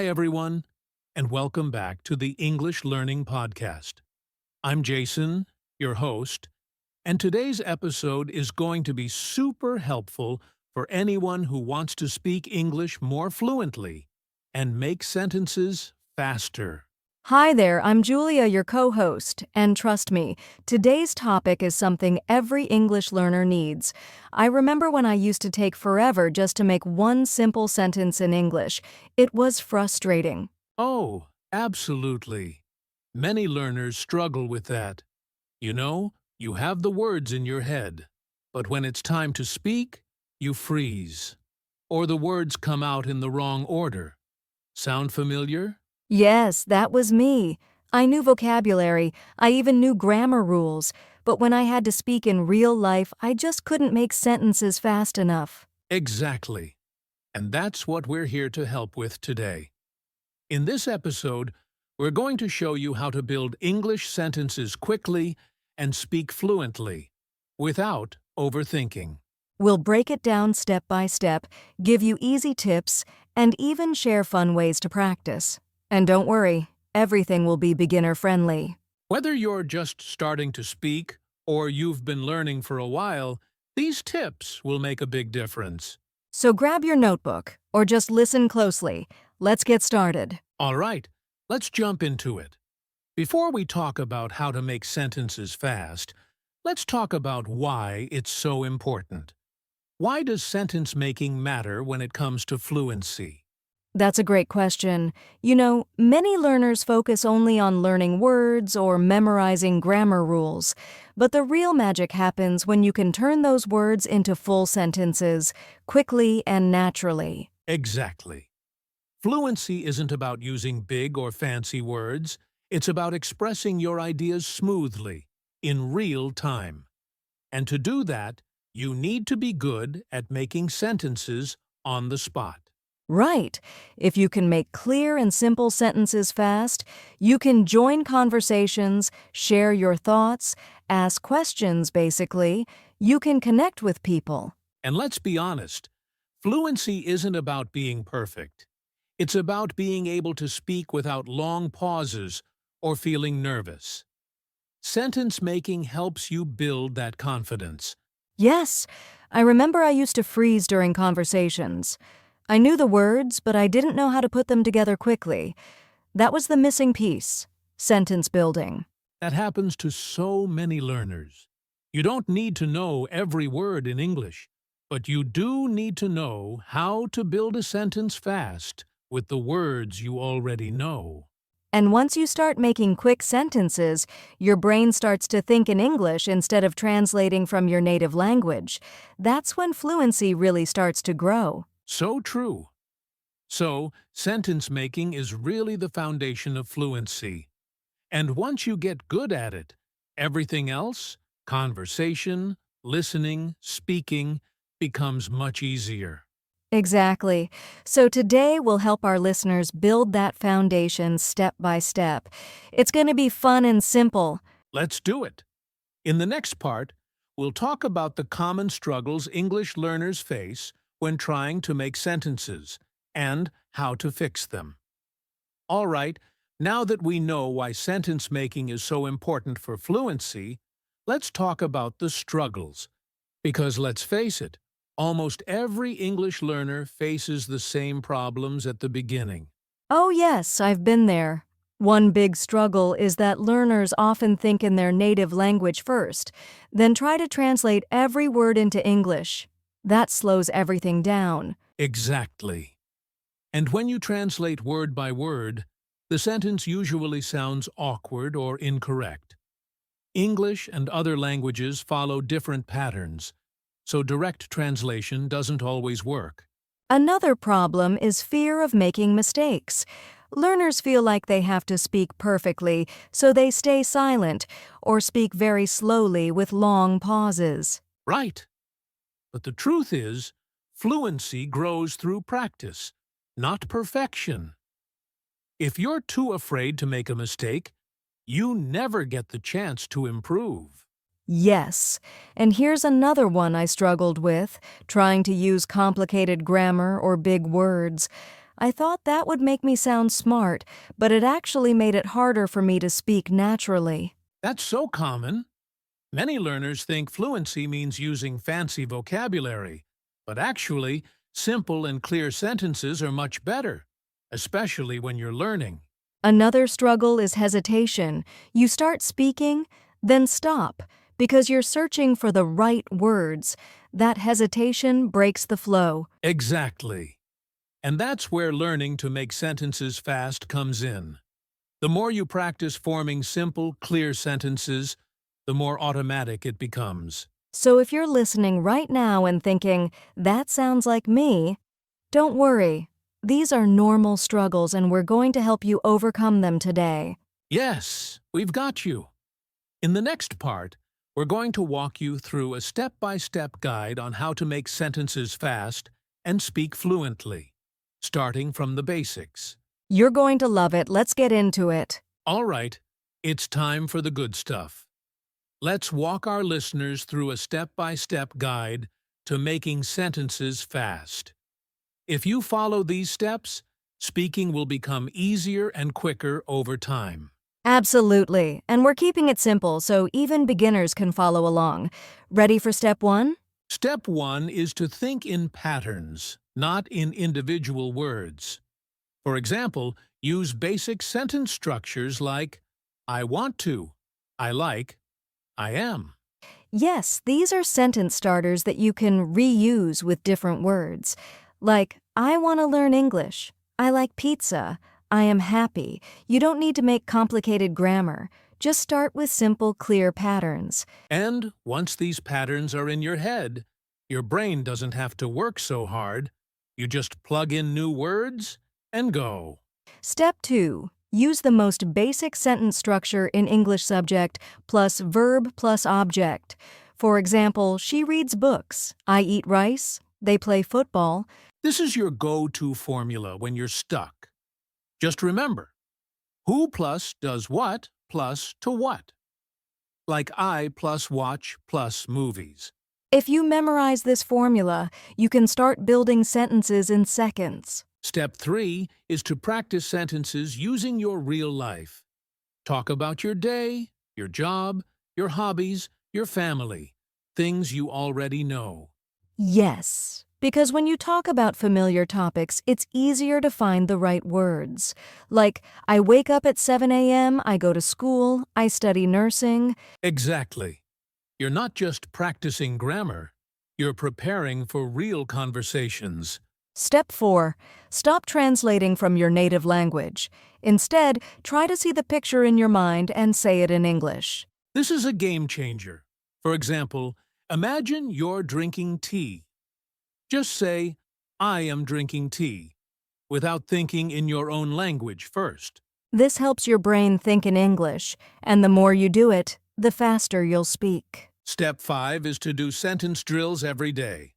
Hi, everyone, and welcome back to the English Learning Podcast. I'm Jason, your host, and today's episode is going to be super helpful for anyone who wants to speak English more fluently and make sentences faster. Hi there, I'm Julia, your co-host, and trust me, today's topic is something every English learner needs. I remember when I used to take forever just to make one simple sentence in English. It was frustrating. Oh, absolutely. Many learners struggle with that. You have the words in your head, but when it's time to speak, you freeze. Or the words come out in the wrong order. Sound familiar? Yes, that was me. I knew vocabulary, I even knew grammar rules, but when I had to speak in real life, I just couldn't make sentences fast enough. Exactly. And that's what we're here to help with today. In this episode, we're going to show you how to build English sentences quickly and speak fluently, without overthinking. We'll break it down step by step, give you easy tips, and even share fun ways to practice. And don't worry, everything will be beginner-friendly. Whether you're just starting to speak or you've been learning for a while, these tips will make a big difference. So grab your notebook, or just listen closely. Let's get started. All right, let's jump into it. Before we talk about how to make sentences fast, let's talk about why it's so important. Why does sentence making matter when it comes to fluency? That's a great question. Many learners focus only on learning words or memorizing grammar rules, but the real magic happens when you can turn those words into full sentences, quickly and naturally. Exactly. Fluency isn't about using big or fancy words. It's about expressing your ideas smoothly, in real time. And to do that, you need to be good at making sentences on the spot. Right. If you can make clear and simple sentences fast, you can join conversations, share your thoughts, ask questions, basically. You can connect with people. And let's be honest, fluency isn't about being perfect. It's about being able to speak without long pauses or feeling nervous. Sentence making helps you build that confidence. Yes, I remember I used to freeze during conversations. I knew the words, but I didn't know how to put them together quickly. That was the missing piece, sentence building. That happens to so many learners. You don't need to know every word in English, but you do need to know how to build a sentence fast with the words you already know. And once you start making quick sentences, your brain starts to think in English instead of translating from your native language. That's when fluency really starts to grow. So true. So, sentence making is really the foundation of fluency. And once you get good at it, everything else, conversation, listening, speaking, becomes much easier. Exactly. So today we'll help our listeners build that foundation step by step. It's going to be fun and simple. Let's do it. In the next part, we'll talk about the common struggles English learners face when trying to make sentences and how to fix them. All right, now that we know why sentence making is so important for fluency, let's talk about the struggles. Because let's face it, almost every English learner faces the same problems at the beginning. Oh yes, I've been there. One big struggle is that learners often think in their native language first, then try to translate every word into English. That slows everything down. Exactly. And when you translate word by word, the sentence usually sounds awkward or incorrect. English and other languages follow different patterns, so direct translation doesn't always work. Another problem is fear of making mistakes. Learners feel like they have to speak perfectly, so they stay silent or speak very slowly with long pauses. Right. But the truth is, fluency grows through practice, not perfection. If you're too afraid to make a mistake, you never get the chance to improve. Yes, and here's another one I struggled with, trying to use complicated grammar or big words. I thought that would make me sound smart, but it actually made it harder for me to speak naturally. That's so common. Many learners think fluency means using fancy vocabulary, but actually, simple and clear sentences are much better, especially when you're learning. Another struggle is hesitation. You start speaking, then stop, because you're searching for the right words. That hesitation breaks the flow. Exactly. And that's where learning to make sentences fast comes in. The more you practice forming simple, clear sentences, the more automatic it becomes. So if you're listening right now and thinking, that sounds like me, don't worry. These are normal struggles and we're going to help you overcome them today. Yes, we've got you. In the next part, we're going to walk you through a step-by-step guide on how to make sentences fast and speak fluently, starting from the basics. You're going to love it. Let's get into it. All right, it's time for the good stuff. Let's walk our listeners through a step-by-step guide to making sentences fast. If you follow these steps, speaking will become easier and quicker over time. Absolutely. And we're keeping it simple so even beginners can follow along. Ready for step 1? Step 1 is to think in patterns, not in individual words. For example, use basic sentence structures like I want to, I like, I am. Yes, these are sentence starters that you can reuse with different words. Like, I want to learn English. I like pizza. I am happy. You don't need to make complicated grammar. Just start with simple, clear patterns. And once these patterns are in your head, your brain doesn't have to work so hard. You just plug in new words and go. Step 2. Use the most basic sentence structure in English subject plus verb plus object. For example, she reads books. I eat rice. They play football. This is your go-to formula when you're stuck. Just remember, who plus does what plus to what. Like I plus watch plus movies. If you memorize this formula, you can start building sentences in seconds. Step 3 is to practice sentences using your real life. Talk about your day, your job, your hobbies, your family, things you already know. Yes, because when you talk about familiar topics, it's easier to find the right words. Like, I wake up at 7 a.m., I go to school, I study nursing. Exactly. You're not just practicing grammar, you're preparing for real conversations. Step 4. Stop translating from your native language. Instead, try to see the picture in your mind and say it in English. This is a game changer. For example, imagine you're drinking tea. Just say, I am drinking tea, without thinking in your own language first. This helps your brain think in English, and the more you do it, the faster you'll speak. Step 5 is to do sentence drills every day.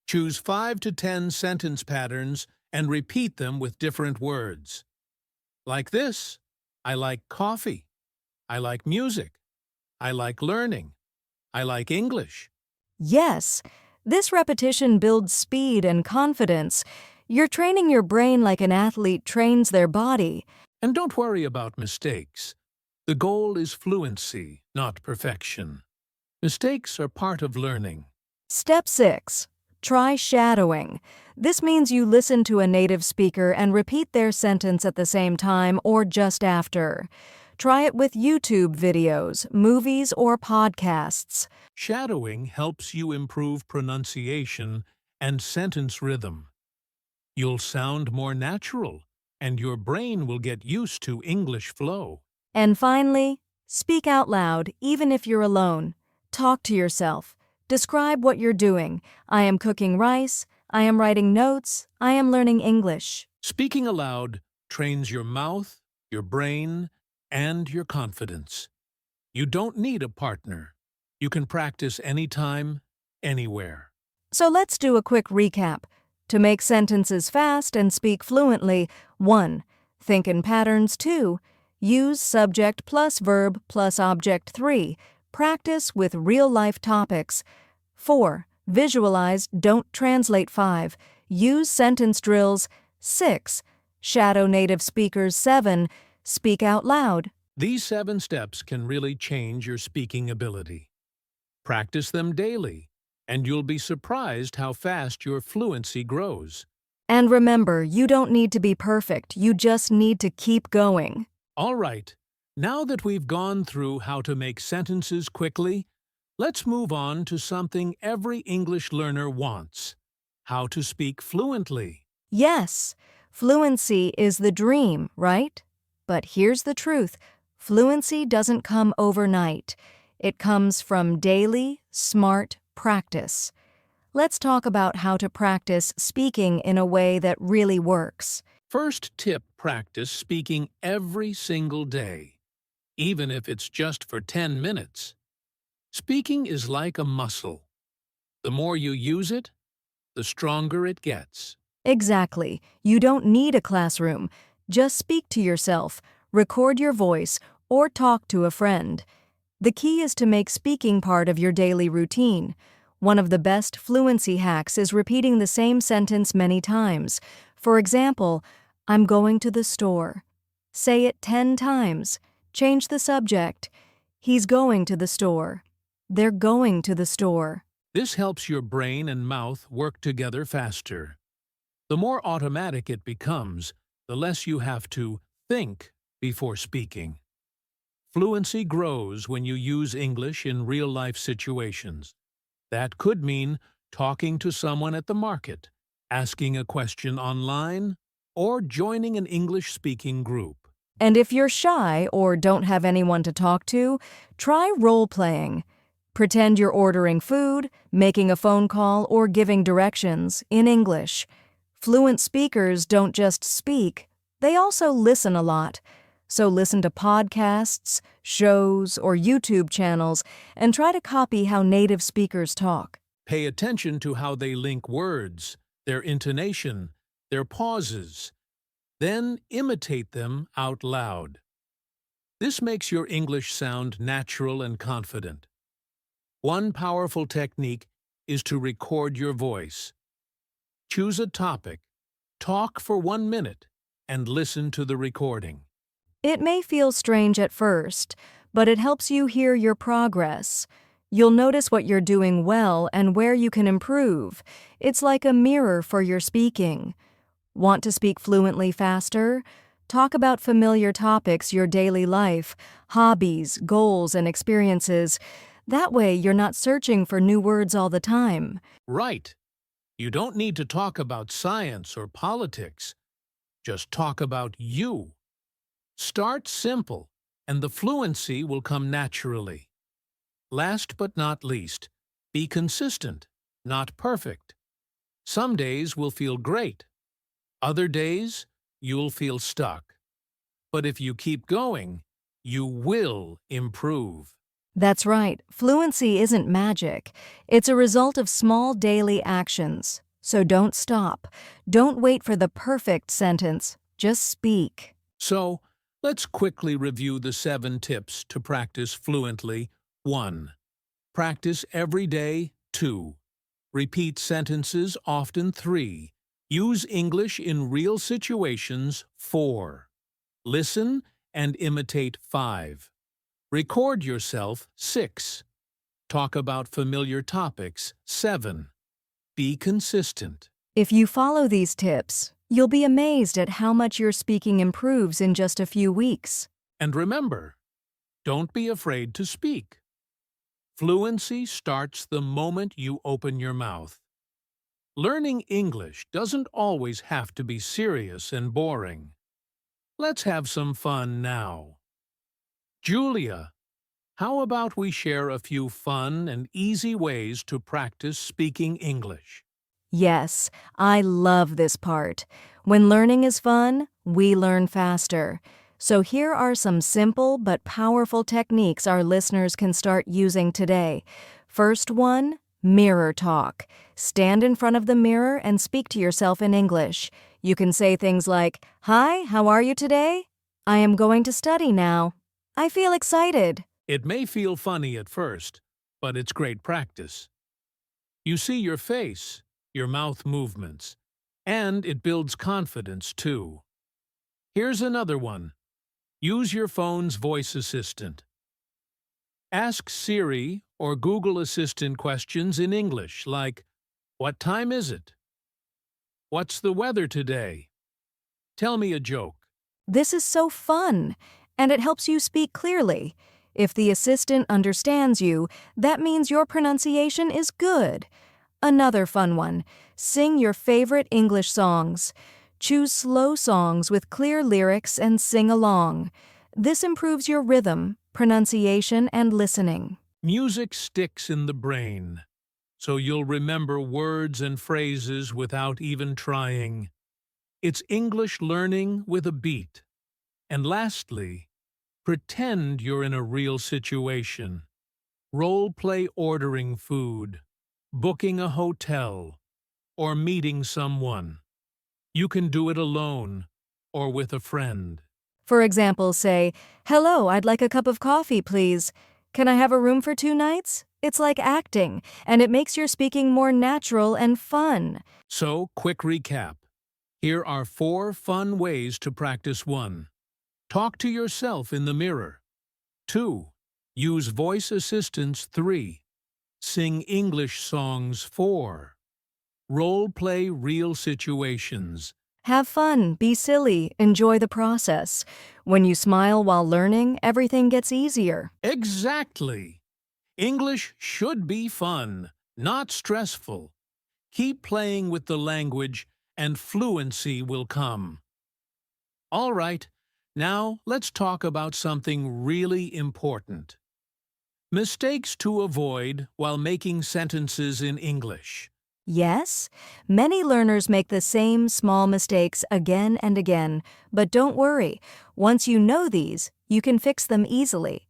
Choose 5 to 10 sentence patterns and repeat them with different words. Like this, I like coffee. I like music. I like learning. I like English. Yes, this repetition builds speed and confidence. You're training your brain like an athlete trains their body. And don't worry about mistakes. The goal is fluency, not perfection. Mistakes are part of learning. Step 6. Try shadowing. This means you listen to a native speaker and repeat their sentence at the same time or just after. Try it with YouTube videos, movies, or podcasts. Shadowing helps you improve pronunciation and sentence rhythm. You'll sound more natural, and your brain will get used to English flow. And finally, speak out loud, even if you're alone. Talk to yourself. Describe what you're doing. I am cooking rice. I am writing notes. I am learning English. Speaking aloud trains your mouth, your brain, and your confidence. You don't need a partner. You can practice anytime, anywhere. So let's do a quick recap. To make sentences fast and speak fluently, 1. Think in patterns. 2. Use subject plus verb plus object. 3. Practice with real-life topics. 4. Visualize, don't translate. 5. Use sentence drills. 6. Shadow native speakers. 7. Speak out loud. These 7 steps can really change your speaking ability. Practice them daily, and you'll be surprised how fast your fluency grows. And remember, you don't need to be perfect, you just need to keep going. All right, now that we've gone through how to make sentences quickly, let's move on to something every English learner wants: how to speak fluently. Yes, fluency is the dream, right? But here's the truth. Fluency doesn't come overnight. It comes from daily, smart practice. Let's talk about how to practice speaking in a way that really works. First tip: practice speaking every single day, even if it's just for 10 minutes. Speaking is like a muscle. The more you use it, the stronger it gets. Exactly. You don't need a classroom. Just speak to yourself, record your voice, or talk to a friend. The key is to make speaking part of your daily routine. One of the best fluency hacks is repeating the same sentence many times. For example, I'm going to the store. Say it 10 times. Change the subject. He's going to the store. They're going to the store. This helps your brain and mouth work together faster. The more automatic it becomes, the less you have to think before speaking. Fluency grows when you use English in real-life situations. That could mean talking to someone at the market, asking a question online, or joining an English-speaking group. And if you're shy or don't have anyone to talk to, try role-playing. Pretend you're ordering food, making a phone call, or giving directions in English. Fluent speakers don't just speak, they also listen a lot. So listen to podcasts, shows, or YouTube channels and try to copy how native speakers talk. Pay attention to how they link words, their intonation, their pauses. Then imitate them out loud. This makes your English sound natural and confident. One powerful technique is to record your voice. Choose a topic, talk for 1 minute, and listen to the recording. It may feel strange at first, but it helps you hear your progress. You'll notice what you're doing well and where you can improve. It's like a mirror for your speaking. Want to speak fluently faster? Talk about familiar topics, your daily life, hobbies, goals, and experiences. That way, you're not searching for new words all the time. Right. You don't need to talk about science or politics. Just talk about you. Start simple, and the fluency will come naturally. Last but not least, be consistent, not perfect. Some days will feel great. Other days, you'll feel stuck. But if you keep going, you will improve. That's right. Fluency isn't magic. It's a result of small daily actions. So don't stop. Don't wait for the perfect sentence. Just speak. So, let's quickly review the 7 tips to practice fluently. 1. Practice every day. 2. Repeat sentences often. 3. Use English in real situations. 4. Listen and imitate. 5. Record yourself. 6. Talk about familiar topics. 7. Be consistent. If you follow these tips, you'll be amazed at how much your speaking improves in just a few weeks. And remember, don't be afraid to speak. Fluency starts the moment you open your mouth. Learning English doesn't always have to be serious and boring. Let's have some fun now. Julia, how about we share a few fun and easy ways to practice speaking English? Yes, I love this part. When learning is fun, we learn faster. So here are some simple but powerful techniques our listeners can start using today. First one, mirror talk. Stand in front of the mirror and speak to yourself in English. You can say things like, "Hi, how are you today? I am going to study now. I feel excited." It may feel funny at first, but it's great practice. You see your face, your mouth movements, And it builds confidence, too. Here's another one. Use your phone's voice assistant. Ask Siri or Google Assistant questions in English, like, "What time is it? What's the weather today? Tell me a joke." This is so fun, and it helps you speak clearly. If the assistant understands you, that means your pronunciation is good. Another fun one. Sing your favorite English songs. Choose slow songs with clear lyrics and sing along. This improves your rhythm, pronunciation, and listening. Music sticks in the brain, so you'll remember words and phrases without even trying. It's English learning with a beat. And lastly, pretend you're in a real situation. Role-play ordering food, booking a hotel, or meeting someone. You can do it alone or with a friend. For example, say, "Hello, I'd like a cup of coffee, please. Can I have a room for 2 nights?" It's like acting, and it makes your speaking more natural and fun. So, quick recap. Here are 4 fun ways to practice. 1. Talk to yourself in the mirror. 2. Use voice assistants. 3. Sing English songs. 4. Role-play real situations. Have fun, be silly, enjoy the process. When you smile while learning, everything gets easier. Exactly! English should be fun, not stressful. Keep playing with the language and fluency will come. All right, now let's talk about something really important. Mistakes to avoid while making sentences in English. Yes, many learners make the same small mistakes again and again, but don't worry. Once you know these, you can fix them easily.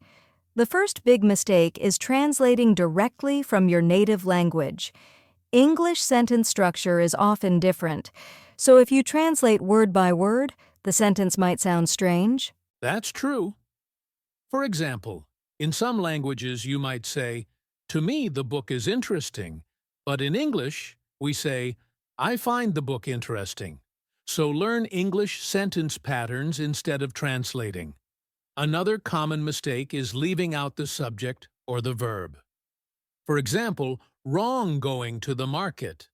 The first big mistake is translating directly from your native language. English sentence structure is often different, so if you translate word by word, the sentence might sound strange. That's true. For example, in some languages you might say, "To me the book is interesting," but in English we say, "I find the book interesting." So learn English sentence patterns instead of translating. Another common mistake is leaving out the subject or the verb. For example, wrong going to the market.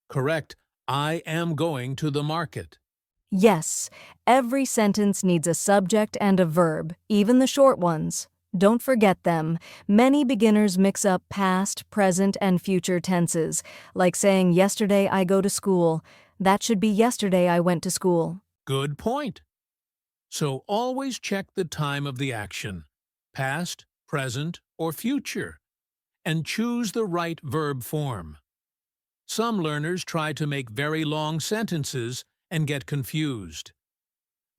Correct, I am going to the market. Yes, every sentence needs a subject and a verb, even the short ones. Don't forget them. Many beginners mix up past, present, and future tenses, like saying, "Yesterday I go to school." That should be "Yesterday I went to school." Good point. So always check the time of the action, past, present, or future, and choose the right verb form. Some learners try to make very long sentences and get confused.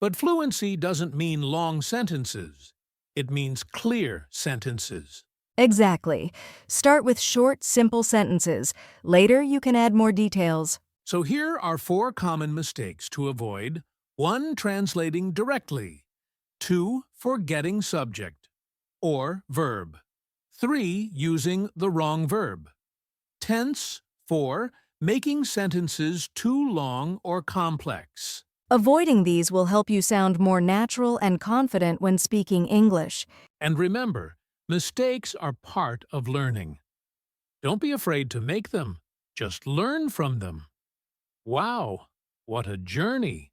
But fluency doesn't mean long sentences. It means clear sentences. Exactly. Start with short, simple sentences. Later, you can add more details. So here are 4 common mistakes to avoid. 1. Translating directly. 2. Forgetting subject or verb. 3. Using the wrong verb. Tense. 4. Making sentences too long or complex. Avoiding these will help you sound more natural and confident when speaking English. And remember, mistakes are part of learning. Don't be afraid to make them. Just learn from them. Wow, what a journey!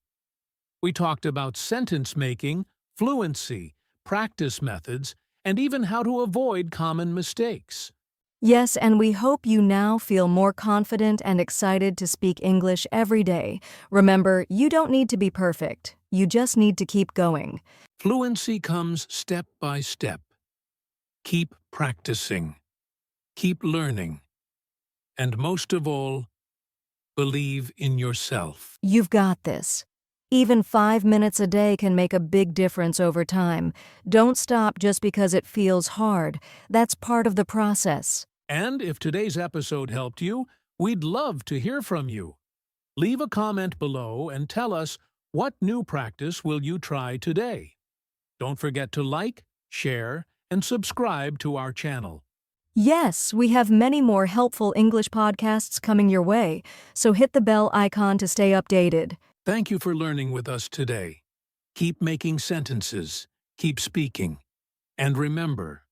We talked about sentence making, fluency, practice methods, and even how to avoid common mistakes. Yes, and we hope you now feel more confident and excited to speak English every day. Remember, you don't need to be perfect. You just need to keep going. Fluency comes step by step. Keep practicing. Keep learning. And most of all, believe in yourself. You've got this. Even 5 minutes a day can make a big difference over time. Don't stop just because it feels hard. That's part of the process. And if today's episode helped you, we'd love to hear from you. Leave a comment below and tell us what new practice will you try today. Don't forget to like, share, and subscribe to our channel. Yes, we have many more helpful English podcasts coming your way, so hit the bell icon to stay updated. Thank you for learning with us today. Keep making sentences, keep speaking, and remember,